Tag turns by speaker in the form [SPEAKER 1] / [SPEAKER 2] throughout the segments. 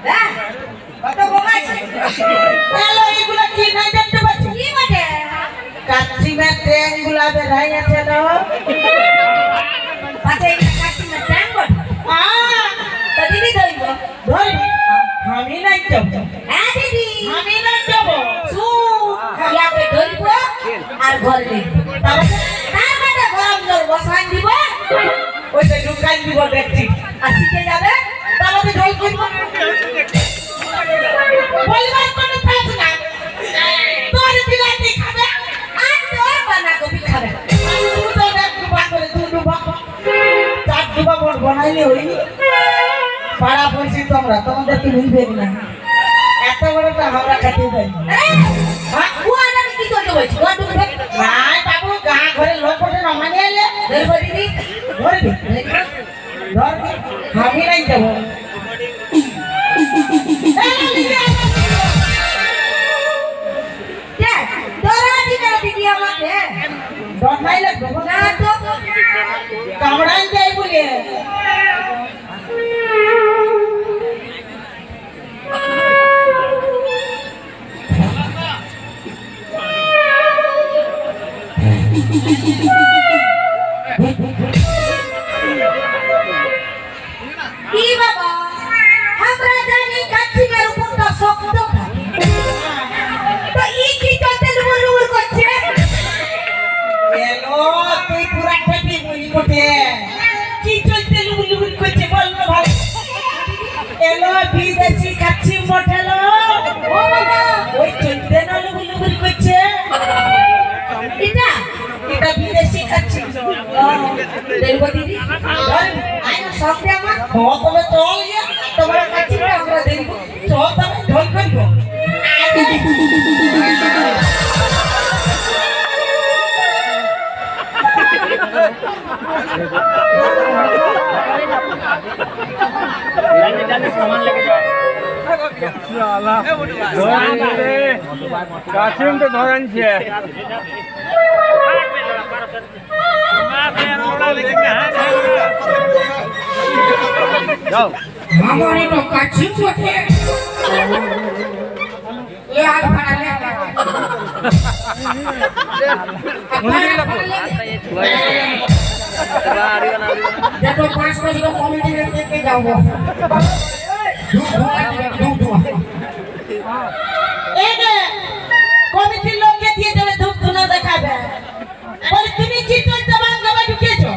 [SPEAKER 1] হ্যাঁ কত বোমাইছে এলো এগুলা কি নাই দেখতে পাচ্ছি কি বটে কাচ্চি মে ট্যাং গুলা বেরাই আছে তো পাছে কাচ্চি মে ট্যাং বটে তো দিদি ধরবো ধরবি আমি নাই যাব হ্যাঁ দিদি আমি নাই যাব সু ইয়াকে ধরবো আর ঘরে দেখবো তারপরে গরম জল বসাই দিব ওইটা ঢুকাই দিব দেখছি আর শিখে যাবে তারপরে জল কিনবো বলবার কোনো কাজ না তোর বিলাতি খাবে আর তোর বাঁধাকপি খাবে তুই তো এক ডুবা করে তুই ডুবা চার ডুবা বড় বানাইলে হই পাড়া পড়ছি তোমরা তোমাদের কি মিলবে না এত বড়টা আমরা খেতে পাই হ্যাঁ কুয়াটা কি করতে বলছি ঘর ঢুকবে নাই বাবু গা ঘরে লোক পড়ে না মানে এলে ধরবো দিদি ধরবি ধরবি আমি নাই যাবো डर नहीं लगता ना तो कामड़ान जाए बोलिए ई बाबा हमरा जाने काची के ऊपर का शब्द था तो ई की चलते लुर करछे এলো তুই পুরা ঠেপি বলি কোটে কি চলতে লুবুলুবুল করছে বল না ভাই এলো বিদেশি কাচ্চি মঠেলো ও বাবা ওই চলতে না লুবুলুবুল করছে এটা এটা বিদেশি কাচ্চি দেখবো দিদি আই না সবটা আমার তবে চল গিয়া তোমার কাচ্চিটা আমরা দেখবো চল তবে ঢোল করব
[SPEAKER 2] सामान लेके जाओ काशिम तो धरन छे जाओ
[SPEAKER 1] हमारे तो काशिम बोले ये आज बना ले देखो 5 बजे को कॉमेडी लेके जाऊंगा এগে কমিটির লোককে দিয়ে দেবে ধূপ ধুনা দেখাবে বলে তুমি কি চলতে বাংলা ঢুকেছো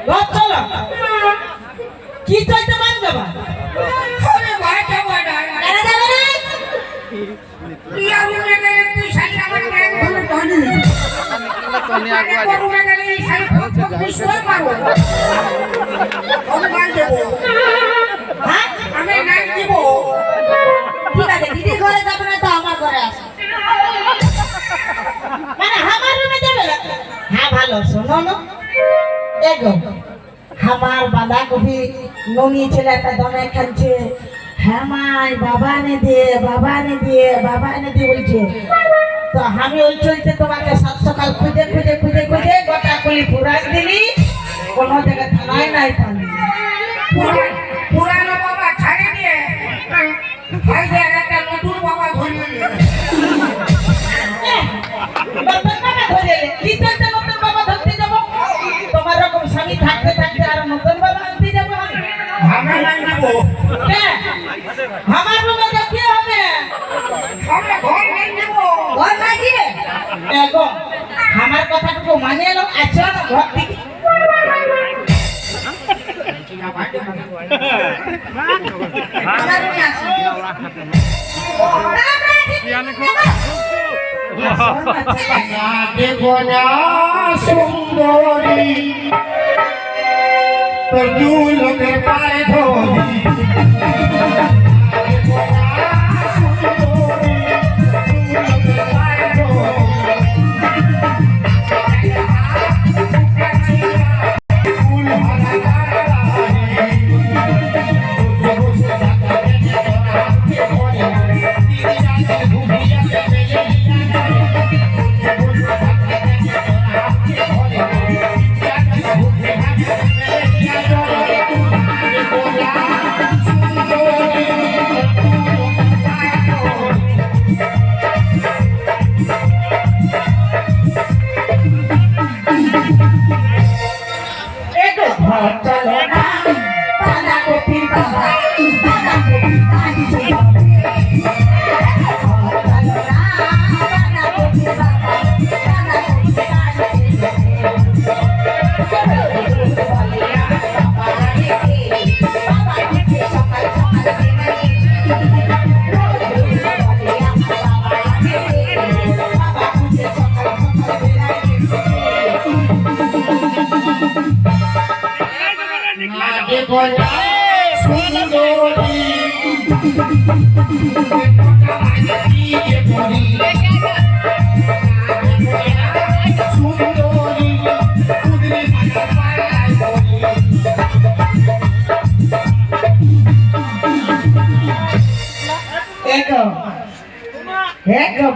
[SPEAKER 1] লোক চলো কি চলতে বাংলা আরে ভাই যাবে না কেন যাবে না ইয়া বলে গেলে তুই সাথে আমার ব্যাগ ধরে ধনি আমি আগে বলে গেলে এই সাথে তুই সই মারো আমি গান দেবো হ্যাঁ আমি গান দেব ঠিক আছে দিদি ঘরে যাবে না তো আমার ঘরে আসো মানে আমার রুমে যাবে না হ্যাঁ ভালো শোনো না এগো আমার বাঁধাকপি ননি ছেলেটা দমে খাচ্ছে হ্যাঁ মাই বাবা এনে দিয়ে বাবা এনে দিয়ে বাবা এনে দিয়ে বলছে তো আমি ওই চলতে তোমাকে সাত সকাল খুঁজে খুঁজে খুঁজে খুঁজে গোটা কুলি পুরান দিলি কোনো জায়গায় থানায় নাই পালি পুরানো বাবা ছাড়ে দিয়ে একটা নতুন বাবা ধরিয়ে নতুন বাবা ধরতে যাবো তোমার রকম স্বামী থাকতে থাকতে আর নতুন বাবা আনতে যাবো আমার রুমে দেখতে হবে ঘর নাই দিবে দেখো আমার কথাটুকু মানে এলো আচ্ছা না ঘর থেকে আমার রুমে আসো দেখো না সুন্দরী তোর লোকের পায়ে ধরি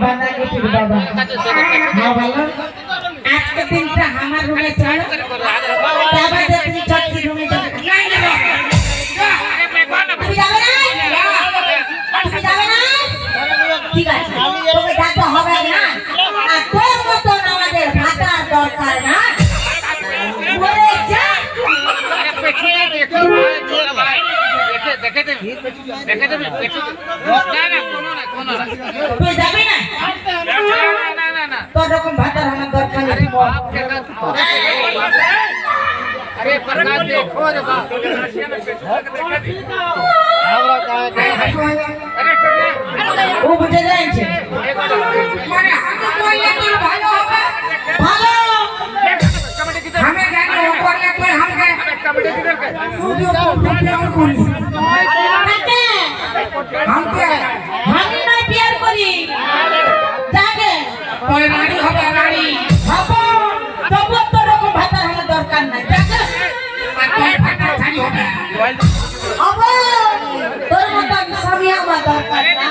[SPEAKER 1] বানা কপির বাবা হ্যাঁ ভালো আজকে দিনটা আমার রুমে চলো বাবা তুমি ছটকি রুমে যাবে তুমি যাবে না তুমি যাবে না ঠিক আছে তোকে ডাকতে হবে না আর তোর মতন আমাদের ভাতার দরকার না বলে যা তুই যাবি না তোর রকম ভাতার আমার দরকার নেই
[SPEAKER 2] अरे प्रकाश देखो रे बाप
[SPEAKER 1] ও বুঝে যাচ্ছে মানে হাতে করলে তোর ভালো হবে ভালো हमें जाने वो करले तो हमके
[SPEAKER 2] कबड्डी किधर गए
[SPEAKER 1] हमके हम नहीं प्यार करी जागे
[SPEAKER 2] তোর নাড়ি হবে নাড়ি
[SPEAKER 1] হবো তবু তো রকম ভাতার আমার দরকার নাই যাগে
[SPEAKER 2] তোর ফাটা ছাড়ি হবে
[SPEAKER 1] হবো তোর মত স্বামী আমার দরকার না